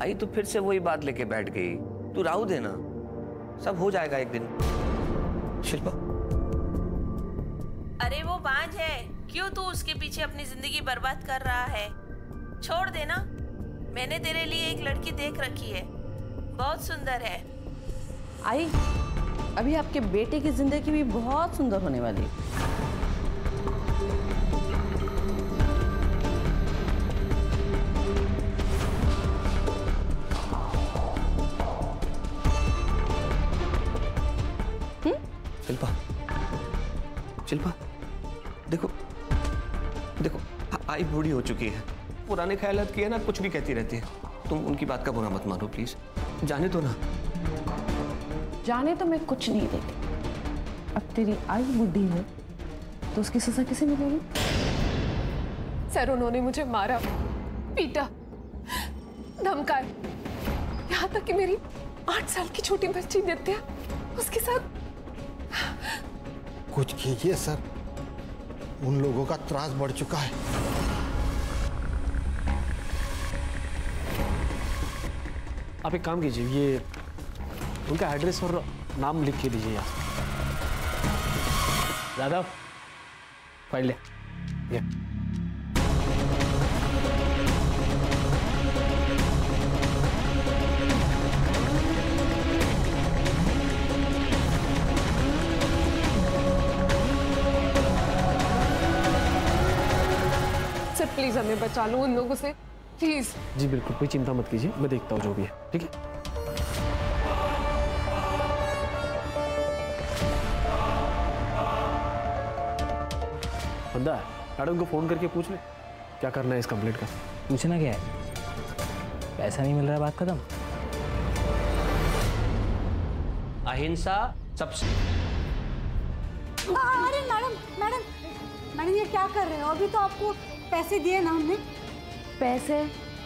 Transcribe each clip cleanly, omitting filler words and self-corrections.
आई तो फिर से वही बात लेके बैठ गई। तू राहु देना, सब हो जाएगा एक दिन। शिल्पा, अरे वो बांझ है, क्यों तू उसके पीछे अपनी जिंदगी बर्बाद कर रहा है? छोड़ देना। मैंने तेरे लिए एक लड़की देख रखी है, बहुत सुंदर है। आई, अभी आपके बेटे की जिंदगी भी बहुत सुंदर होने वाली है। शिल्पा, शिल्पा, देखो देखो, आई बूढ़ी हो चुकी है, पुराने ख्यालात की है ना, कुछ भी कहती रहती है। तुम उनकी बात का बुरा मत मानो प्लीज, जाने दो ना। जाने तो मैं कुछ नहीं देती। अब तेरी आई बुढ़ी है तो उसकी सजा किसे मिलेगी? सर, उन्होंने मुझे मारा, पीटा, धमकाया, यहाँ तक कि मेरी 8 साल की छोटी बच्ची नित्या उसके साथ। कुछ कीजिए सर, उन लोगों का त्रास बढ़ चुका है। आप एक काम कीजिए, ये उनका एड्रेस और नाम लिख के दीजिए यहाँ। यादव, फाइल ले। ये सर प्लीज हमें बचा लो उन लोगों से, प्लीज। जी बिल्कुल, कोई चिंता मत कीजिए, मैं देखता हूँ जो भी है, ठीक है? बंदा, मैडम को फोन करके पूछ ले क्या करना है इस कंप्लेंट का। पूछना क्या है? पैसा नहीं मिल रहा, बात खत्म। अहिंसा सबसे। अरे मैडम मैडम ये क्या कर रहे हो? अभी तो आपको पैसे दिए ना हमने। पैसे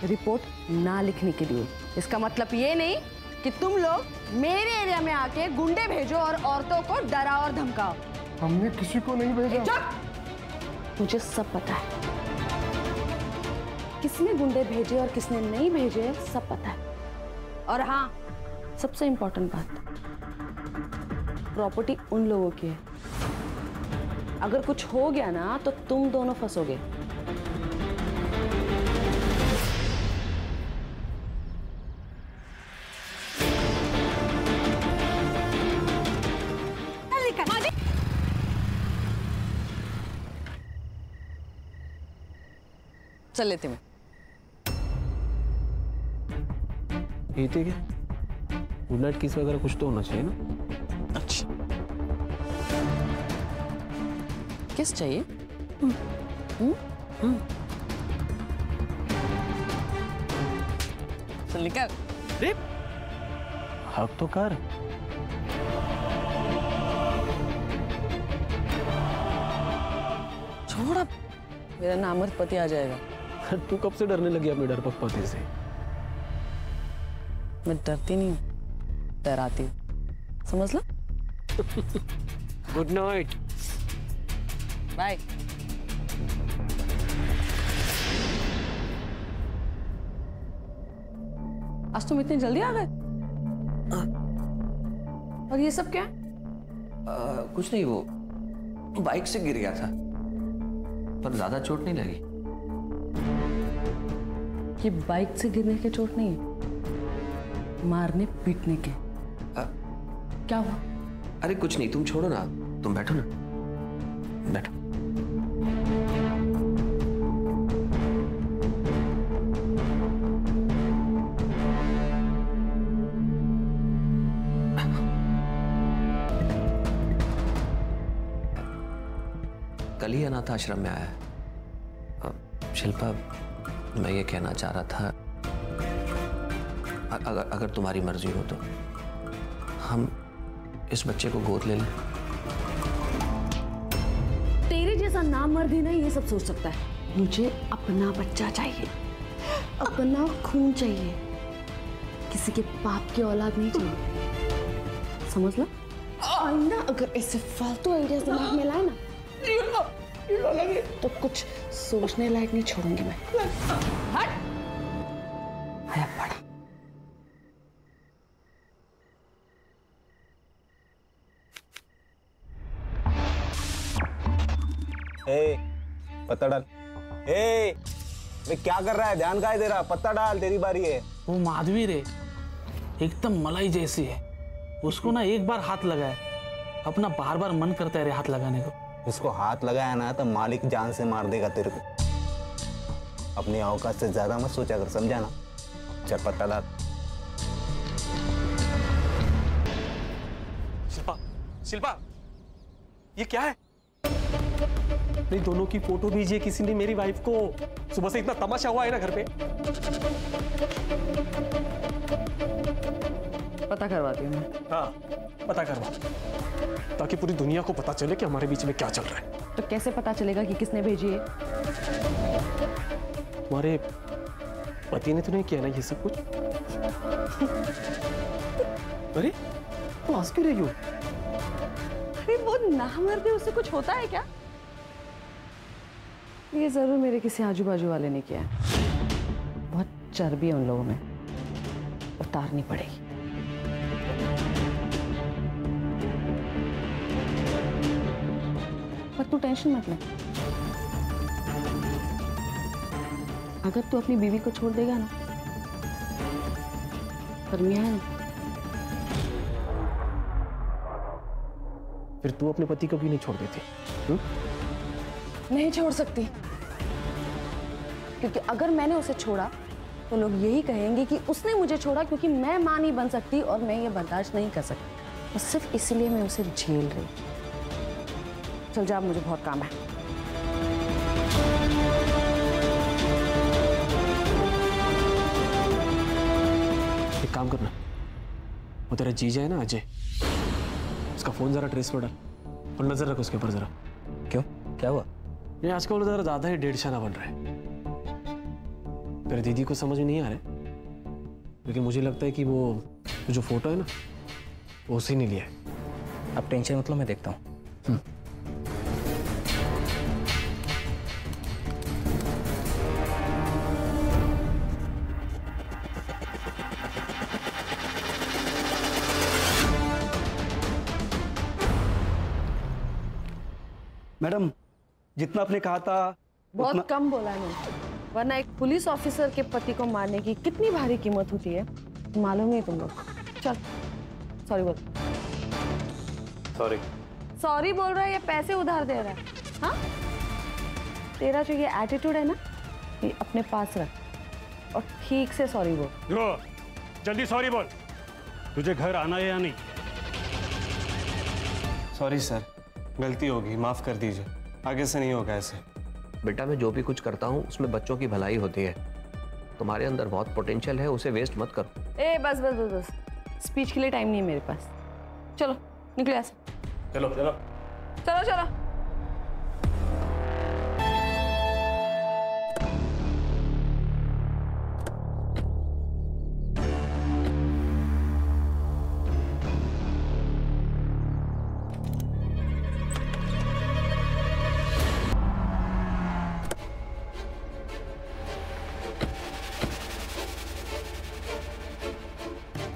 रिपोर्ट ना लिखने के लिए। इसका मतलब ये नहीं कि तुम लोग मेरे एरिया में आके गुंडे भेजो और औरतों को डराओ और धमकाओ। हमने किसी को नहीं भेजा। चुप! मुझे सब पता है, किसने गुंडे भेजे और किसने नहीं भेजे सब पता है। और हाँ, सबसे इंपॉर्टेंट बात, प्रॉपर्टी उन लोगों की है। अगर कुछ हो गया ना तो तुम दोनों फंसोगे। चल लेते मैं। ये थे क्या? गुड नाइट किस वगैरह कुछ तो होना चाहिए ना? अच्छा, किस चाहिए? चल निकल। हक तो कर। छोड़, अब मेरा नामर्द पति आ जाएगा। तू कब से डरने लगी अपने डरपोक पति से? मैं डरती नहीं हूँ, डराती हूँ, समझ लो। Good night. बाय। आज तुम इतनी जल्दी आ गए? और ये सब क्या है? कुछ नहीं, वो बाइक से गिर गया था, पर ज्यादा चोट नहीं लगी। ये बाइक से गिरने के चोट नहीं है, मारने पीटने के। क्या हुआ? अरे कुछ नहीं, तुम छोड़ो ना, तुम बैठो ना, बैठो। कल ही अनाथ आश्रम में आया है। शिल्पा, मैं ये कहना चाह रहा था, अगर तुम्हारी मर्जी हो तो हम इस बच्चे को गोद ले लें। तेरे जैसा नामर्दी नहीं ये सब सोच सकता है। मुझे अपना बच्चा चाहिए, अपना खून चाहिए, किसी के बाप की औलाद नहीं चाहिए, समझ लो। आइंदा अगर ऐसे फालतू आइडियाज दिमाग में लाए ना तो कुछ सोचने लायक नहीं छोड़ूंगी मैं। हट! आया पड़ा। ए, पत्ता डाल। ए, वे क्या कर रहा है? ध्यान का दे रहा? पत्ता डाल, तेरी बारी है। वो माधवी रे, एकदम मलाई जैसी है। उसको ना एक बार हाथ लगाए, अपना बार बार मन करता है रे हाथ लगाने को। उसको हाथ लगाया ना तो मालिक जान से मार देगा तेरे को। अपनी औकात से ज्यादा मत सोचा कर, समझा ना? चल पत्ता डाल। शिल्पा, शिल्पा, ये क्या है? नहीं, दोनों की फोटो भेजिए किसी ने मेरी वाइफ को। सुबह से इतना तमाशा हुआ है ना घर पे। पता करवाती हूँ मैं। हाँ, पता करवा, ताकि पूरी दुनिया को पता चले कि हमारे बीच में क्या चल रहा है। तो कैसे पता चलेगा कि किसने भेजी है? तुम्हारे पति ने तो नहीं किया ना ये सब कुछ? अरे तो हंस क्यों रही हो? अरे वो नामर्दे, उससे कुछ होता है क्या? ये जरूर मेरे किसी आजू बाजू वाले ने किया है। बहुत चर्बी है उन लोगों में, उतारनी पड़ेगी। पर तू टेंशन मत ले, अगर तू अपनी बीवी को छोड़ देगा ना, पर मियां है ना, फिर तू अपने पति को भी नहीं छोड़ देती? नहीं छोड़ सकती, क्योंकि अगर मैंने उसे छोड़ा तो लोग यही कहेंगे कि उसने मुझे छोड़ा क्योंकि मैं मां नहीं बन सकती और मैं ये बर्दाश्त नहीं कर सकती। बस सिर्फ इसलिए मैं उसे झेल रही। चल जा, मुझे बहुत काम है। एक काम करना, वो तेरा जीजा है ना अजय, उसका फोन जरा ट्रेस पर डाल और नजर रख उसके ऊपर जरा। क्यों, क्या हुआ? ये आजकल जरा ज्यादा ही डेढ़शाना बन रहा है। तेरी दीदी को समझ में नहीं आ रहा है, लेकिन मुझे लगता है कि वो जो फोटो है ना, वो उसी ने लिया है। अब टेंशन मतलब मैं देखता हूँ। मैडम, जितना आपने कहा था बहुत कम बोला है मैंने, वरना एक पुलिस ऑफिसर के पति को मारने की कितनी भारी कीमत होती है मालूम नहीं तुम लोग। चल सॉरी बोल। सॉरी सॉरी बोल रहा है या पैसे उधार दे रहा है? हाँ, तेरा जो ये एटीट्यूड है ना, ये अपने पास रख और ठीक से सॉरी बोल। जल्दी सॉरी बोल। तुझे घर आना है या नहीं? सॉरी सर, गलती होगी, माफ कर दीजिए, आगे से नहीं होगा ऐसे। बेटा, मैं जो भी कुछ करता हूँ उसमें बच्चों की भलाई होती है। तुम्हारे अंदर बहुत पोटेंशियल है, उसे वेस्ट मत करो। ए बस बस बस बस, स्पीच के लिए टाइम नहीं है मेरे पास। चलो निकले ऐसे। चलो चलो चलो चलो।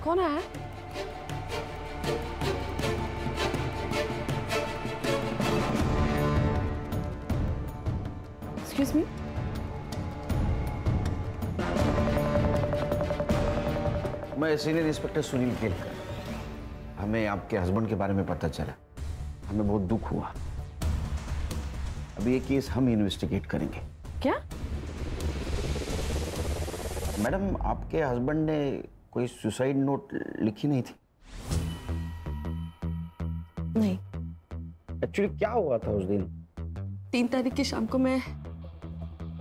कौन है? Excuse me. मैं सीनियर इंस्पेक्टर सुनील केलकर। हमें आपके हस्बैंड के बारे में पता चला, हमें बहुत दुख हुआ। अभी ये केस हम इन्वेस्टिगेट करेंगे। क्या? मैडम, आपके हस्बैंड ने कोई सुसाइड नोट लिखी नहीं थी? नहीं। एक्चुअली क्या हुआ था उस दिन? 3 तारीख की शाम को मैं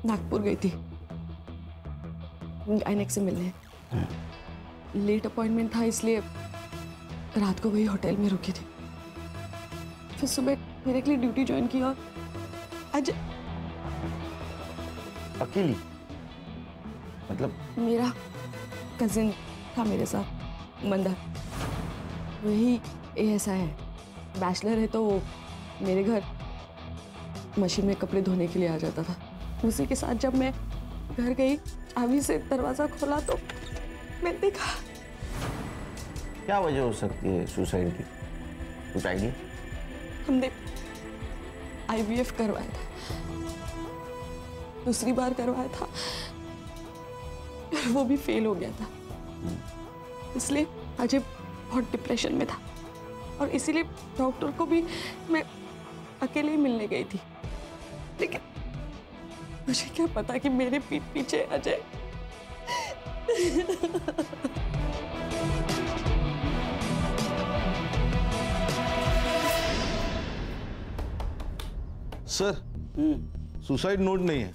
नागपुर गई थी गायनेक से मिलने। लेट अपॉइंटमेंट था, इसलिए रात को वही होटल में रुकी थी। फिर सुबह मेरे के लिए ड्यूटी ज्वाइन की और आज अकेली? मतलब मेरा कजिन था मेरे साथ, मंदा। वही ASI है, बैचलर है, तो वो मेरे घर मशीन में कपड़े धोने के लिए आ जाता था। उसी के साथ जब मैं घर गई, चाबी से दरवाजा खोला तो मैं देखा। क्या वजह हो सकती है सुसाइड की? कुछ आइडिया? हमने IVF करवाया था। दूसरी बार करवाया था, वो भी फेल हो गया था। इसलिए अजय बहुत डिप्रेशन में था और इसीलिए डॉक्टर को भी मैं अकेले ही मिलने गई थी। लेकिन मुझे क्या पता कि मेरे पीठ पीछे अजय सर, सुसाइड नोट नहीं है।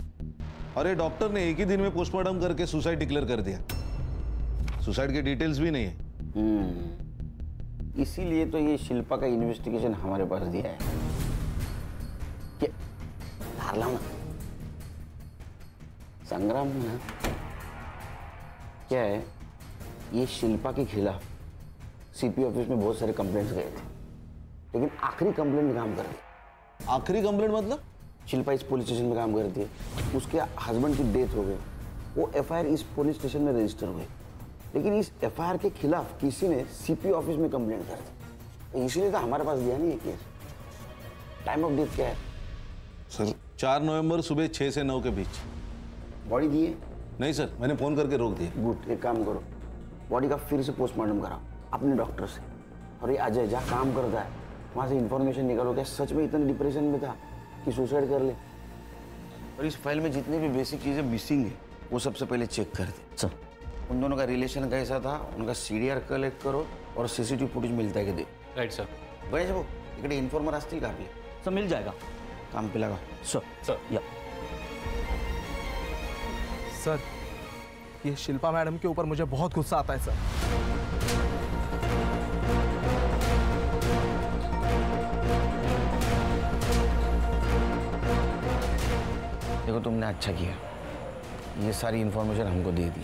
अरे डॉक्टर ने एक ही दिन में पोस्टमार्टम करके सुसाइड डिक्लेयर कर दिया। सुसाइड के डिटेल्स भी नहीं है। इसीलिए तो ये शिल्पा का इन्वेस्टिगेशन हमारे पास दिया है। संग्राम ना क्या है, ये शिल्पा के खिलाफ सीपी ऑफिस में बहुत सारे कंप्लेंट्स गए थे, लेकिन आखिरी कंप्लेंट में काम कर रही। आखिरी कंप्लेंट मतलब? शिल्पा इस पुलिस स्टेशन में काम करती है, उसके हस्बैंड की डेथ हो गई, वो एफआईआर इस पुलिस स्टेशन में रजिस्टर हुई, लेकिन इस एफआईआर के खिलाफ किसी ने सीपी ऑफिस में कंप्लेंट कर दी। इसीलिए तो हमारे पास दिया नहीं है केस। टाइम ऑफ डेथ क्या है सर? 4 नवंबर सुबह 6 से 9 के बीच। बॉडी दी है? नहीं सर, मैंने फोन करके रोक दिया। गुड, एक काम करो, बॉडी का फिर से पोस्टमार्टम कराओ अपने डॉक्टर से। और ये अजय जहाँ काम करता है वहाँ से इंफॉर्मेशन निकालो, क्या सच में इतने डिप्रेशन में था कि सुसाइड कर ले। और इस फाइल में जितनी भी बेसिक चीज़ें मिसिंग है वो सबसे पहले चेक कर दे। सर, उन दोनों का रिलेशन कैसा था, उनका सीडीआर कलेक्ट करो और सीसीटीवी फुटेज मिलता है कि दे। Right sir. गणेश भाऊ, इकडे इन्फॉर्मर असतील का आपले? सर मिल जाएगा। काम पे लगा। सर या सर, ये शिल्पा मैडम के ऊपर मुझे बहुत गुस्सा आता है सर। देखो, तुमने अच्छा किया, ये सारी इन्फॉर्मेशन हमको दे दी।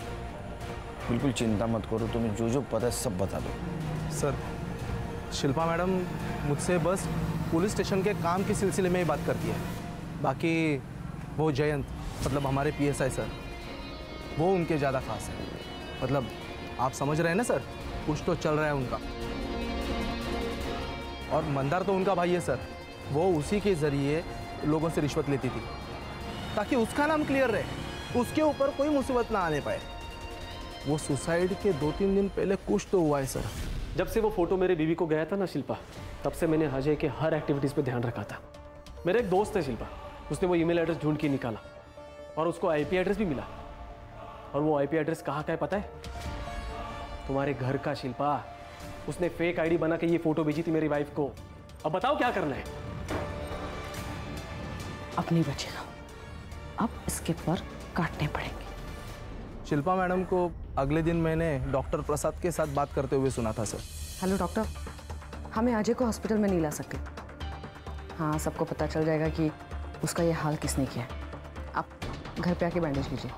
बिल्कुल चिंता मत करो, तुम्हें जो जो पता है सब बता दो। सर, शिल्पा मैडम मुझसे बस पुलिस स्टेशन के काम के सिलसिले में ही बात करती है। बाकी वो जयंत, मतलब हमारे पीएसआई सर, वो उनके ज़्यादा खास है। मतलब आप समझ रहे हैं ना सर, कुछ तो चल रहा है उनका। और मंदार तो उनका भाई है सर, वो उसी के ज़रिए लोगों से रिश्वत लेती थी ताकि उसका नाम क्लियर रहे, उसके ऊपर कोई मुसीबत ना आने पाए। वो सुसाइड के 2-3 दिन पहले कुछ तो हुआ है सर। जब से वो फोटो मेरे बीवी को गया था ना शिल्पा, तब से मैंने अजय के हर एक्टिविटीज़ पे ध्यान रखा था। मेरा एक दोस्त है शिल्पा, उसने वो ईमेल एड्रेस ढूंढ के निकाला और उसको आईपी एड्रेस भी मिला। और वो आईपी एड्रेस कहाँ का है पता है? तुम्हारे घर का। शिल्पा, उसने फेक आईडी बना के ये फोटो भेजी थी मेरी वाइफ को। अब बताओ क्या करना है? अब नहीं बचेगा, अब इसके पर काटने पड़ेंगे। शिल्पा मैडम को अगले दिन मैंने डॉक्टर प्रसाद के साथ बात करते हुए सुना था सर। हेलो डॉक्टर, हमें अजय को हॉस्पिटल में नहीं ला सकते। हाँ, सबको पता चल जाएगा कि उसका ये हाल किसने किया है। आप घर पे आके बैंडेज कीजिए।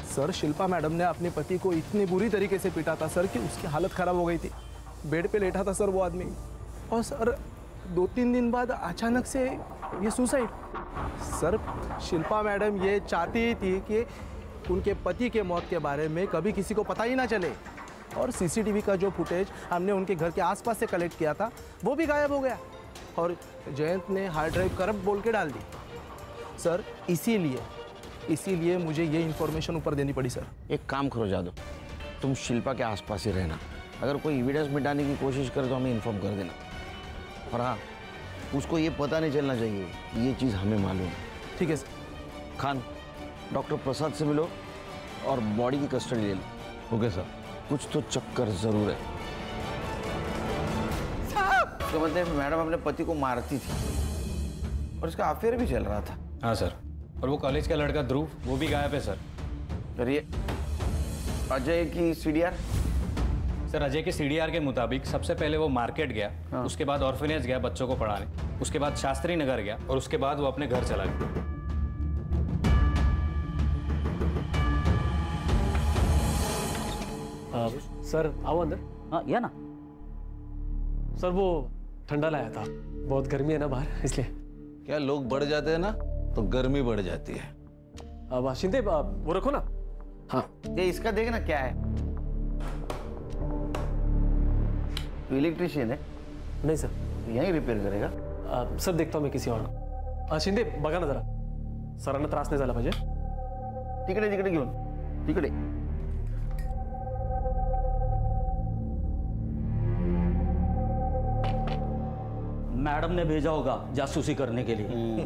सर, शिल्पा मैडम ने अपने पति को इतनी बुरी तरीके से पीटा था सर कि उसकी हालत खराब हो गई थी। बेड पे लेटा था सर वो आदमी। और सर 2-3 दिन बाद अचानक से ये सुसाइड। सर, शिल्पा मैडम ये चाहती थी कि उनके पति के मौत के बारे में कभी किसी को पता ही ना चले। और सीसीटीवी का जो फुटेज हमने उनके घर के आसपास से कलेक्ट किया था वो भी गायब हो गया। और जयंत ने हार्ड ड्राइव करप्ट बोल के डाल दी। सर, इसीलिए मुझे ये इन्फॉर्मेशन ऊपर देनी पड़ी सर। एक काम करो जादव, तुम शिल्पा के आसपास ही रहना। अगर कोई एविडेंस मिटाने की कोशिश करे तो हमें इन्फॉर्म कर देना। और हाँ, उसको ये पता नहीं चलना चाहिए, ये चीज़ हमें मालूम है। ठीक है सर। खान, डॉक्टर प्रसाद से मिलो और बॉडी की कस्टडी ले लो। Okay sir. कुछ तो चक्कर जरूर है। तो मतलब मैडम अपने पति को मारती थी और इसका अफेयर भी चल रहा था। हाँ सर। और वो कॉलेज का लड़का ध्रुव, वो भी गायब है सर। और ये अजय की सीडीआर? सर, अजय के सीडीआर के मुताबिक सबसे पहले वो मार्केट गया, उसके बाद ऑर्फनेज गया बच्चों को पढ़ाने, उसके बाद शास्त्री नगर गया और उसके बाद वो अपने घर चला गया। सर आओ अंदर। हाँ, या ना सर, वो ठंडा लाया था, बहुत गर्मी है ना बाहर, इसलिए। क्या लोग बढ़ जाते हैं ना तो गर्मी बढ़ जाती है। अब शिंदे वो रखो ना। हाँ, ये इसका देखना क्या है। तो इलेक्ट्रिशियन है? नहीं सर। यहीं रिपेयर करेगा? सर देखता हूँ मैं किसी और को। शिंदे बघा ना जरा। सरांना त्रास नाही झाला पाहिजे. तिकडे तिकडे घेऊन तिकडे. मैडम ने भेजा होगा जासूसी करने के लिए.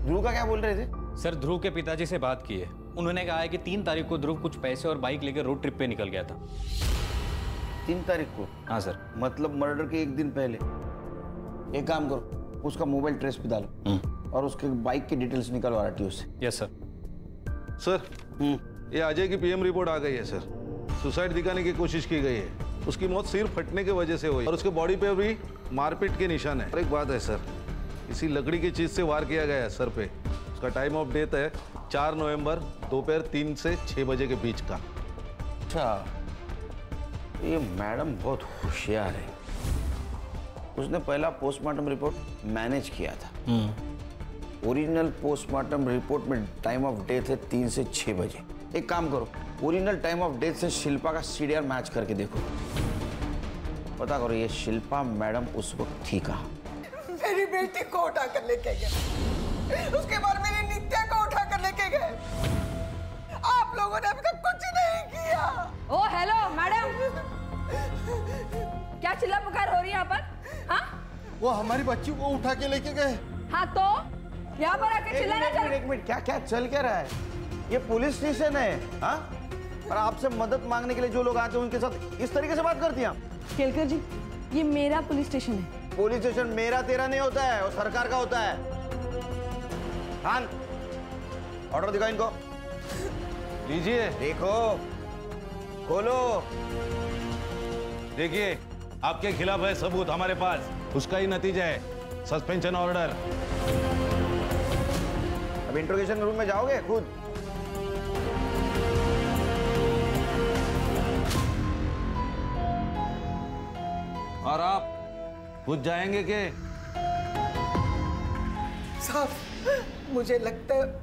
ध्रुव का क्या बोल रहे थे? सर ध्रुव के पिताजी से बात की है. उन्होंने कहा है कि 3 तारीख को ध्रुव कुछ पैसे और बाइक लेकर रोड ट्रिप पे निकल गया था. 3 तारीख को? हाँ सर. मतलब मर्डर के एक दिन पहले. एक काम करो, उसका मोबाइल ट्रेस पे डालो और उसके बाइक की डिटेल्स निकालो आरटीओ से. Yes sir. सर ये अजय की पीएम रिपोर्ट आ गई है सर. सुसाइड दिखाने की कोशिश की गई है. उसकी मौत सिर फटने की वजह से हुई और उसके बॉडी पे भी मारपीट के निशान है. और एक बात है सर, इसी लकड़ी की चीज से वार किया गया है सर पे. उसका टाइम ऑफ डेथ है 4 नवंबर दोपहर 3 से 6 बजे के बीच का. अच्छा, ये मैडम बहुत होशियार है. उसने पहला पोस्टमार्टम रिपोर्ट मैनेज किया था. ओरिजिनल पोस्टमार्टम रिपोर्ट में टाइम ऑफ डेथ है 3 से 6 बजे. एक काम करो, ओरिजिनल टाइम ऑफ डेथ से शिल्पा का सीडीआर मैच करके देखो. पता करो ये शिल्पा मैडम उस वक्त थी कहाँ. मेरी बेटी को उठाकर लेके गया, उसके बाद मेरी नित्या को उठाकर लेके गए. आप लोगों ने अभी तक कुछ नहीं किया. ओ हेलो मैडम, क्या चिल्ला पुकार हो रही है यहाँ पर? हाँ, वो हमारी बच्ची को उठा के लेके गए. हाँ तो यहाँ पर आके चिल्लाना चल. एक मिनट, क्या क्या चल क्या रहा है? ये पुलिस स्टेशन है. हाँ, और आपसे मदद मांगने के लिए जो लोग आते हैं उनके साथ इस तरीके से बात करती हैं आप? केलकर जी, ये मेरा पुलिस स्टेशन है. पुलिस स्टेशन मेरा तेरा नहीं होता है, वो सरकार का होता है. हाँ, ऑर्डर दिखाओ इनको. लीजिए. देखो, खोलो. देखिए, आपके खिलाफ है सबूत हमारे पास. उसका ही नतीजा है सस्पेंशन ऑर्डर. अब इंट्रोगेशन रूम में जाओगे खुद? और आप खुद जाएंगे के? साहब, मुझे लगता है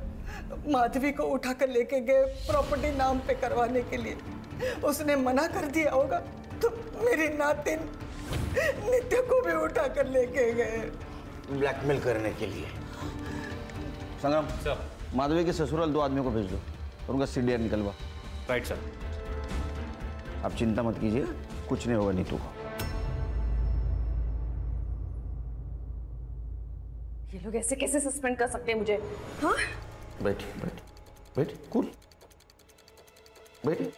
माधवी को उठाकर लेके गए प्रॉपर्टी नाम पे करवाने के लिए. उसने मना कर दिया होगा तो मेरी नातिन नित्य को भी उठाकर लेके गए. ब्लैकमेल करने के लिए. संग्राम सर, माधवी के ससुराल 2 आदमियों को भेज दो और उनका सीडीआर निकलवा. Right sir. आप चिंता मत कीजिए, कुछ नहीं होगा नीतू को. ये लोग ऐसे कैसे सस्पेंड कर सकते हैं मुझे? हाँ, बैठिए बैठिए बैठिए, कूल बैठिए.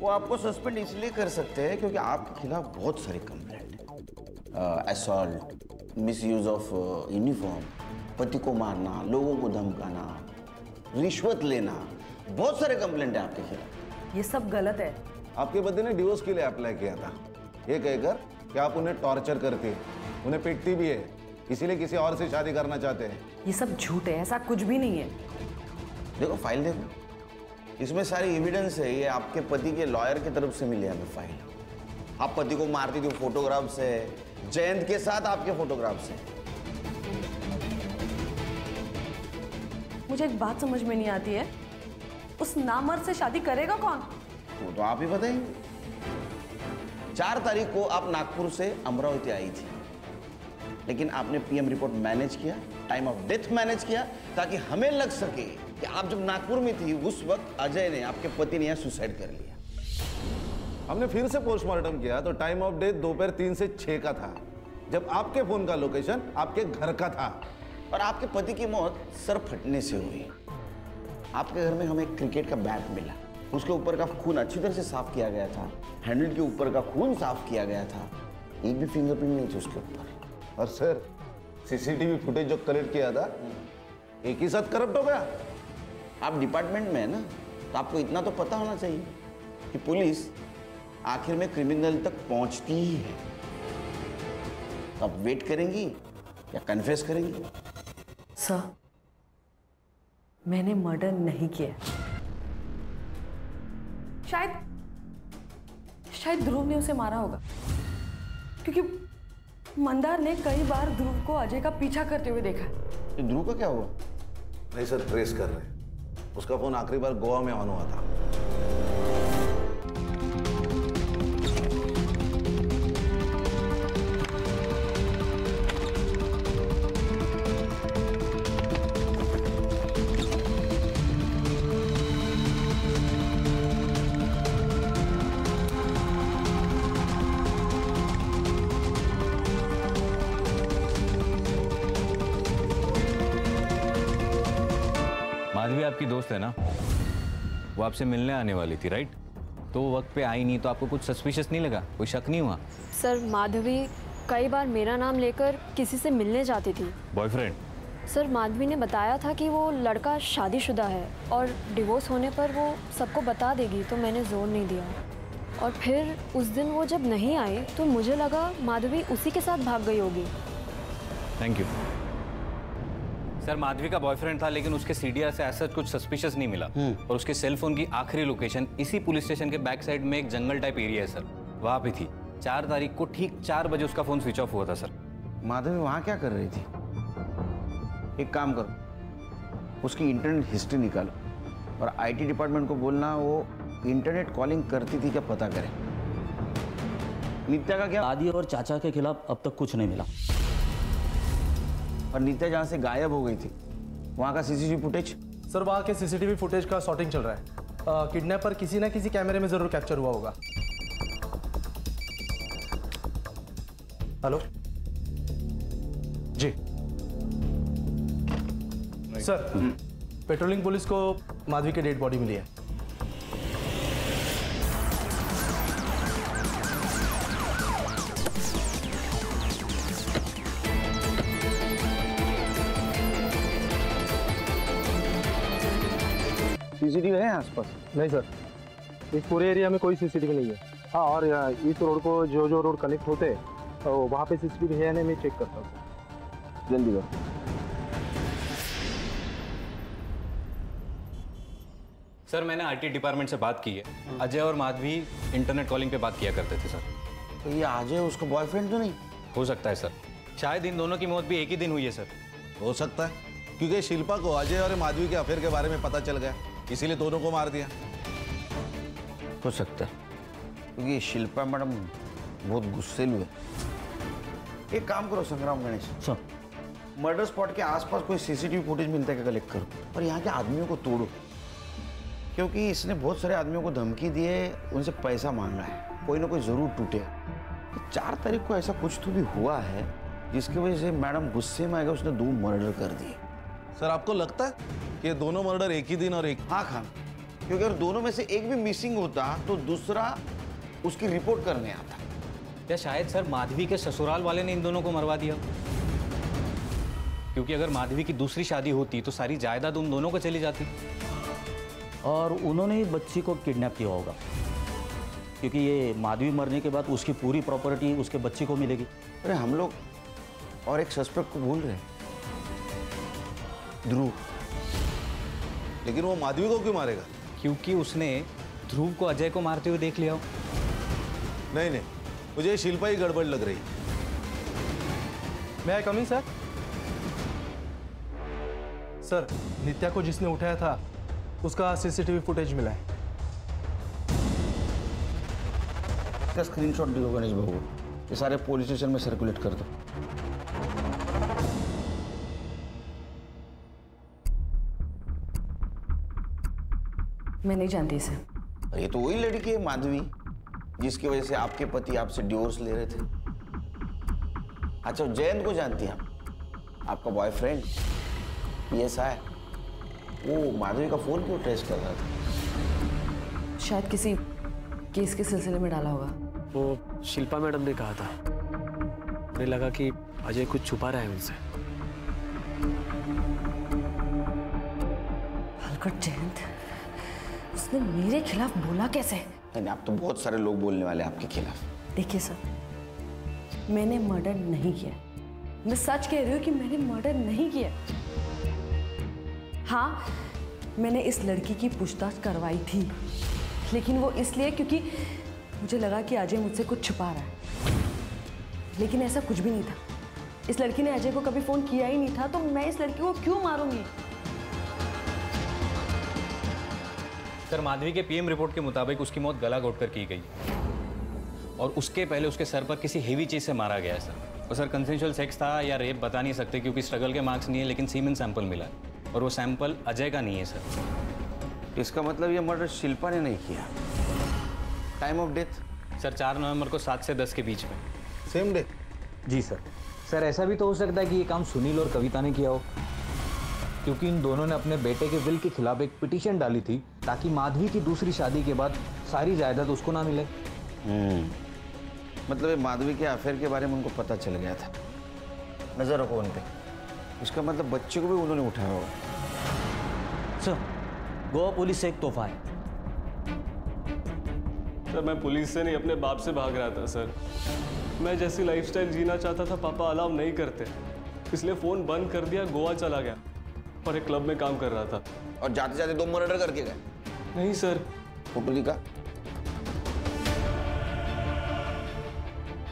वो आपको सस्पेंड इसलिए कर सकते हैं क्योंकि आपके खिलाफ बहुत सारी कंप्लेंट है. असॉल्ट, मिसयूज ऑफ यूनिफॉर्म, पति को मारना, लोगों को धमकाना, रिश्वत लेना, बहुत सारे कंप्लेंट है आपके खिलाफ. ये सब गलत है. आपके पति ने डिवोर्स के लिए अप्लाई किया था, ये कहकर कि आप उन्हें टॉर्चर करती है, उन्हें पीटती भी है, इसीलिए किसी और से शादी करना चाहते हैं. ये सब झूठ है, ऐसा कुछ भी नहीं है. देखो फाइल देखो, इसमें सारी एविडेंस है. ये आपके पति के लॉयर की तरफ से मिली हमें फाइल. आप पति को मारती थी फोटोग्राफ से, जयंत के साथ आपके फोटोग्राफ से. मुझे एक बात समझ में नहीं आती है, उस नामर्द से शादी करेगा कौन? वो तो आप ही बताएंगे. 4 तारीख को आप नागपुर से अमरावती आई थी, लेकिन आपने पीएम रिपोर्ट मैनेज किया, टाइम ऑफ डेथ मैनेज किया, ताकि हमें लग सके कि आप जब नागपुर में थी उस वक्त अजय ने, आपके पति ने, यहाँ सुसाइड कर लिया. हमने फिर से पोस्टमार्टम किया तो टाइम ऑफ डेथ दोपहर 3 से 6 का था, जब आपके फोन का लोकेशन आपके घर का था. और आपके पति की मौत सर फटने से हुई. आपके घर में हमें एक क्रिकेट का बैट मिला, उसके ऊपर का खून अच्छी तरह से साफ किया गया था, हैंडल के ऊपर का खून साफ किया गया था, एक भी फिंगरप्रिंट नहीं थी उसके ऊपर. और सर, सीसीटीवी फुटेज जो कलेक्ट किया था एक ही साथ करप्ट हो गया. आप डिपार्टमेंट में है ना, तो आपको इतना तो पता होना चाहिए कि पुलिस आखिर में क्रिमिनल तक पहुंचती ही है. तो आप वेट करेंगी या कन्फेस करेंगी? सर, मैंने मर्डर नहीं किया. शायद ध्रुव ने उसे मारा होगा, क्योंकि मंदार ने कई बार ध्रुव को अजय का पीछा करते हुए देखा. तो ध्रुव का क्या हुआ? नहीं सर, ट्रेस कर रहे हैं. उसका फोन आखिरी बार गोवा में ऑन हुआ था. आपकी दोस्त है ना, वो आपसे मिलने आने वाली थी राइट? तो वो वक्त पे आई नहीं तो आपको कुछ सस्पिशियस नहीं लगा, कोई शक नहीं हुआ? सर माधवी कई बार मेरा नाम लेकर किसी से मिलने जाती थी। बॉयफ्रेंड? सर माधवी ने बताया था कि वो लड़का शादीशुदा है और डिवोर्स होने पर वो सबको बता देगी, तो मैंने जोर नहीं दिया। और फिर उस दिन वो जब नहीं आई तो मुझे लगा माधवी उसी के साथ भाग गई होगी। Thank you sir. माधवी का बॉयफ्रेंड था लेकिन उसके सीडीआर से ऐसा कुछ सस्पिशियस नहीं मिला और उसके सेल फोन की आखिरी लोकेशन इसी पुलिस स्टेशन के बैक साइड में एक जंगल टाइप एरिया है सर, वहाँ पे थी। 4 तारीख को ठीक 4 बजे उसका फोन स्विच ऑफ हुआ था सर। माधवी वहाँ क्या कर रही थी? एक काम करो, उसकी इंटरनेट हिस्ट्री निकालो और आईटी डिपार्टमेंट को बोलना वो इंटरनेट कॉलिंग करती थी क्या पता करें। नित्या का क्या? दादी और चाचा के खिलाफ अब तक कुछ नहीं मिला। और नित्या जहाँ से गायब हो गई थी वहाँ का सीसीटीवी फुटेज? सर वहाँ के सीसीटीवी फुटेज का सॉर्टिंग चल रहा है। किडनैपर किसी ना किसी कैमरे में जरूर कैप्चर हुआ होगा। हेलो जी सर, पेट्रोलिंग पुलिस को माधवी की डेड बॉडी मिली है। सीसीटीवी है आसपास? नहीं सर, इस पूरे एरिया में कोई सीसीटीवी नहीं है। हाँ, और इस रोड को जो रोड कनेक्ट होते हैं तो वहाँ पे सीसीटीवी है या नहीं मैं चेक करता हूँ सर। जल्दी करो। सर मैंने आईटी डिपार्टमेंट से बात की है। अजय और माधवी इंटरनेट कॉलिंग पे बात किया करते थे सर। तो ये अजय उसका बॉयफ्रेंड तो नहीं हो सकता है सर, शायद इन दोनों की मौत भी एक ही दिन हुई है सर। हो सकता है क्योंकि शिल्पा को अजय और माधवी के अफेयर के बारे में पता चल गया, इसीलिए दोनों को मार दिया। हो सकता है क्योंकि शिल्पा मैडम बहुत गुस्सेलू है। एक काम करो संग्राम गणेश सर, मर्डर स्पॉट के आसपास कोई सीसीटीवी फुटेज मिलता है क्या कलेक्ट करो और यहाँ के आदमियों को तोड़ो, क्योंकि इसने बहुत सारे आदमियों को धमकी दी है, उनसे पैसा मांगा है, कोई ना कोई जरूर टूटे। 4 तारीख को ऐसा कुछ तो भी हुआ है जिसकी वजह से मैडम गुस्से में आएगा, उसने 2 मर्डर कर दिए। सर आपको लगता है कि ये दोनों मर्डर एक ही दिन और एक? हाँ खान, क्योंकि अगर दोनों में से एक भी मिसिंग होता तो दूसरा उसकी रिपोर्ट करने आता। या शायद सर माधवी के ससुराल वाले ने इन दोनों को मरवा दिया, क्योंकि अगर माधवी की दूसरी शादी होती तो सारी जायदाद उन दोनों को चली जाती। और उन्होंने ही बच्ची को किडनैप किया होगा, क्योंकि ये माधवी मरने के बाद उसकी पूरी प्रॉपर्टी उसके बच्ची को मिलेगी। अरे हम लोग और एक सस्पेक्ट को भूल रहे हैं, ध्रुव। लेकिन वो माधवी को क्यों मारेगा? क्योंकि उसने ध्रुव को अजय को मारते हुए देख लिया हो। नहीं नहीं, मुझे शिल्पा ही गड़बड़ लग रही। मैं कमिंग सर? सर नित्या को जिसने उठाया था उसका सीसीटीवी फुटेज मिला है। इसका स्क्रीनशॉट दियो गणेश बाबू, ये सारे पुलिस स्टेशन में सर्कुलेट कर दो। मैं नहीं जानती इसे। ये तो वही लड़की है माधवी जिसकी वजह से आपके पति आपसे डिवोर्स ले रहे थे। अच्छा, जयंत को जानती हैं आप? आपका बॉयफ्रेंड PSI, वो माधवी का फोन क्यों ट्रेस कर रहा था? शायद किसी केस के सिलसिले में डाला होगा। वो शिल्पा मैडम ने कहा था, मुझे लगा कि अजय कुछ छुपा रहा है उनसे। हलकट जयंत, उसने मेरे खिलाफ बोला कैसे? नहीं, आप तो बहुत सारे लोग बोलने वाले हैं आपके खिलाफ। देखिए सर, मैंने मर्डर नहीं किया। मैं सच कह रही हूँ कि मैंने मर्डर नहीं किया। हाँ, मैंने इस लड़की की पूछताछ करवाई थी, लेकिन वो इसलिए क्योंकि मुझे लगा कि अजय मुझसे कुछ छुपा रहा है, लेकिन ऐसा कुछ भी नहीं था। इस लड़की ने अजय को कभी फोन किया ही नहीं था, तो मैं इस लड़की को क्यों मारूंगी? सर माधवी के PM रिपोर्ट के मुताबिक उसकी मौत गला घोटकर की गई और उसके पहले उसके सर पर किसी हेवी चीज से मारा गया है सर। और सर कंसेंशुअल सेक्स था या रेप बता नहीं सकते क्योंकि स्ट्रगल के मार्क्स नहीं है, लेकिन सीमेन सैंपल मिला है और वो सैंपल अजय का नहीं है सर। इसका मतलब ये मर्डर शिल्पा ने नहीं किया। Time of death? सर 4 नवंबर को 7 से 10 के बीच में। Same day? जी सर। सर ऐसा भी तो हो सकता है कि ये काम सुनील और कविता ने किया हो। क्योंकि इन दोनों ने अपने बेटे के विल के खिलाफ एक पिटीशन डाली थी ताकि माधवी की दूसरी शादी के बाद सारी जायदाद उसको ना मिले। मतलब माधवी के अफेयर के बारे में उनको पता चल गया था। नजर रखो उन पे। इसका मतलब बच्चे को भी उन्होंने उठाया होगा। सर, गोवा पुलिस से एक तोहफा है। सर मैं पुलिस से नहीं अपने बाप से भाग रहा था सर। मैं जैसी लाइफस्टाइल जीना चाहता था पापा अलाउ नहीं करते, इसलिए फोन बंद कर दिया, गोवा चला गया और एक क्लब में काम कर रहा था। और जाते जाते 2 मर्डर करके गए? नहीं सर। फोटो दिखा।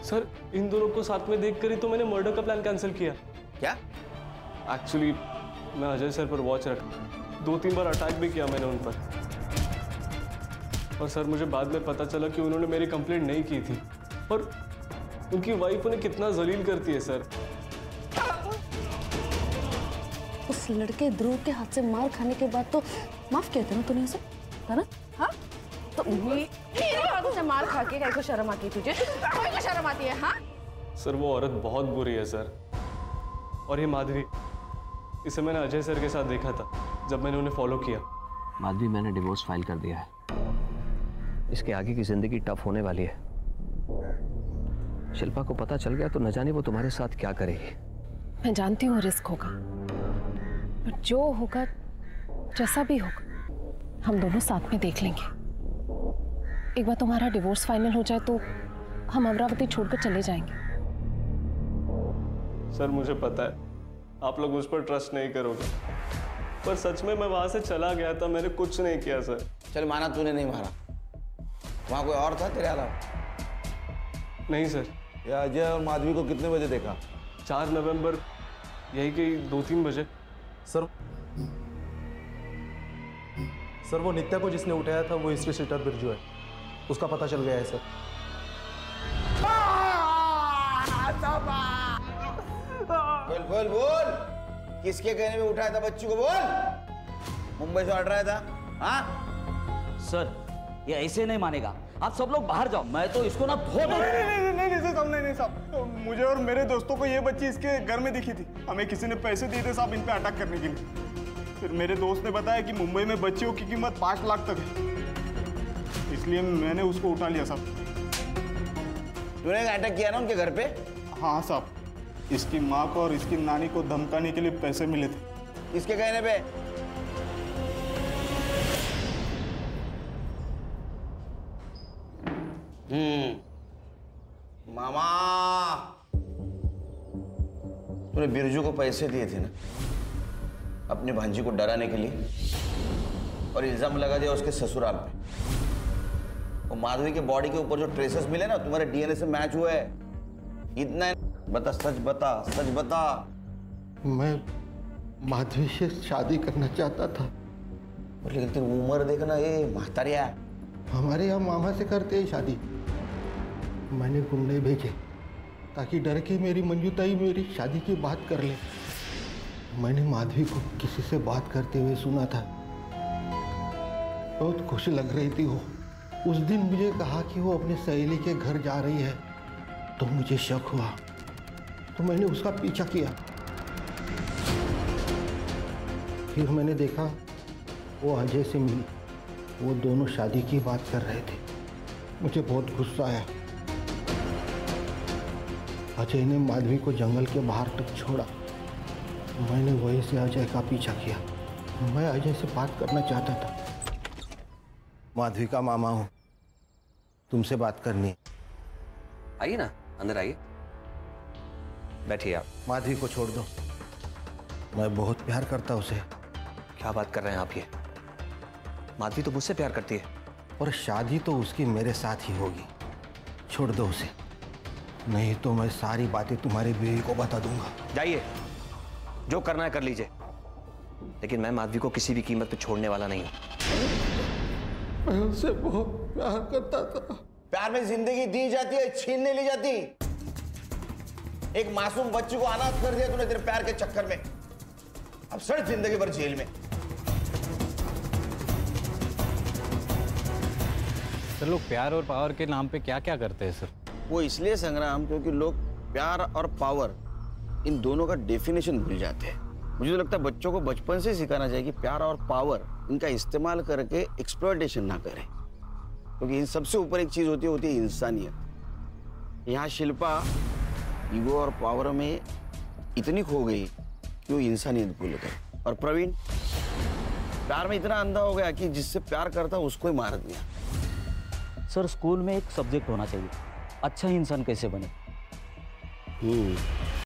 सर इन दोनों को साथ में देखकर ही तो मैंने मर्डर का प्लान कैंसिल किया। क्या? एक्चुअली मैं अजय सर पर वॉच रखा, 2-3 बार अटैक भी किया मैंने उन पर। और सर मुझे बाद में पता चला कि उन्होंने मेरी कंप्लेंट नहीं की थी और उनकी वाइफ उन्हें कितना जलील करती है सर। उस लड़के ध्रुव के हाथ से मार खाने के बाद तो माफ किया था ना तूने उसे, है ना? हाँ तो मेरे हाथों से मार खा के को शर्म आती है तुझे? कोई को शर्म आती है? हाँ सर वो औरत बहुत बुरी है सर। और ये माधवी, इसे मैंने अजय सर के साथ देखा था जब मैंने उन्हें फॉलो किया। माधवी, मैंने डिवोर्स फाइल कर दिया है। इसके आगे की जिंदगी टफ होने वाली है। शिल्पा को पता चल गया तो न जाने वो तुम्हारे साथ क्या करेगी। मैं जानती हूँ रिस्क होगा, पर जो होगा जैसा भी होगा हम दोनों साथ में देख लेंगे। एक बार तुम्हारा डिवोर्स फाइनल हो जाए तो हम अमरावती छोड़कर चले जाएंगे। सर मुझे पता है आप लोग मुझ पर ट्रस्ट नहीं करोगे, पर सच में मैं वहां से चला गया था, मैंने कुछ नहीं किया सर। चल माना तूने नहीं मारा, वहां कोई और था तेरे अलावा? नहीं सर। ये अजय और माधवी को कितने बजे देखा? 4 नवंबर यही कि 2-3 बजे। सर वो नित्या को जिसने उठाया था वो हिस्ट्री शीटर बिरजू है, उसका पता चल गया है सर। बोल बोल बोल, किसके कहने में उठाया था बच्ची को? बोल। मुंबई से ऑर्डर आया था? हाँ सर ये ऐसे नहीं मानेगा, आप सब लोग बाहर जाओ, मैं तो इसको ना धो दूं। नहीं साहब, मुझे और मेरे दोस्तों को ये बच्ची इसके घर में दिखी थी। हमें किसी ने पैसे दिए थे साहब इन पे अटैक करने के लिए। फिर मेरे दोस्त ने बताया कि मुंबई में बच्चियों की कीमत 5 लाख तक है, इसलिए मैंने उसको उठा लिया साहब। तूने अटैक किया ना उनके घर पे? हाँ साहब, इसकी माँ को और इसकी नानी को धमकाने के लिए पैसे मिले थे। इसके कहने पे? मामा, तूने बिरजू को पैसे दिए थे ना अपनी भांजी को डराने के लिए, और इल्जाम लगा दिया उसके ससुराल पे। वो माधवी के बॉडी के ऊपर जो ट्रेसेस मिले ना तुम्हारे डीएनए से मैच हुए, इतना है? बता, सच बता, सच बता। मैं माधवी से शादी करना चाहता था। लेकिन तेरी उम्र देखना, ये महतारिया। हमारे यहाँ मामा से करते हैं शादी। मैंने गुंडे भेजे ताकि डर के मेरी मंजूताई मेरी शादी की बात कर ले। मैंने माधवी को किसी से बात करते हुए सुना था, बहुत खुश लग रही थी वो। उस दिन मुझे कहा कि वो अपने सहेली के घर जा रही है, तो मुझे शक हुआ, तो मैंने उसका पीछा किया। फिर मैंने देखा वो अजय से मिली, वो दोनों शादी की बात कर रहे थे। मुझे बहुत गुस्सा आया। अजय ने माधवी को जंगल के बाहर तक छोड़ा, मैंने वहीं से अजय का पीछा किया। मैं अजय से बात करना चाहता था। माधवी का मामा हूं, तुमसे बात करनी है। आइए ना, अंदर आइए, बैठिए आप। माधवी को छोड़ दो, मैं बहुत प्यार करता उसे। क्या बात कर रहे हैं आप ये? माधवी तो मुझसे प्यार करती है। और शादी तो उसकी मेरे साथ ही होगी। छोड़ दो उसे, नहीं तो मैं सारी बातें तुम्हारी बीवी को बता दूंगा। जाइए, जो करना है कर लीजिए, लेकिन मैं माधवी को किसी भी कीमत पे छोड़ने वाला नहीं हूं। मैं उससे बहुत प्यार करता था। प्यार में जिंदगी दी जाती है, छीन नहीं ली जाती। एक मासूम बच्ची को अनाथ कर दिया तूने तेरे प्यार के चक्कर में। अब सड़ जिंदगी भर जेल में। सर लोग प्यार और पावर के नाम पे क्या क्या करते हैं सर? वो इसलिए संग्राम क्योंकि लोग प्यार और पावर इन दोनों का डेफिनेशन भूल जाते हैं। मुझे तो लगता है बच्चों को बचपन से सिखाना चाहिए कि प्यार और पावर इनका इस्तेमाल करके एक्सप्लॉयटेशन ना करें, क्योंकि इन सबसे ऊपर एक चीज होती है इंसानियत। यहाँ शिल्पा ईगो और पावर में इतनी खो गई कि वो इंसानियत भूल गई। और प्रवीण प्यार में इतना अंधा हो गया कि जिससे प्यार करता उसको ही मार दिया। सर स्कूल में एक सब्जेक्ट होना चाहिए, अच्छा इंसान कैसे बने।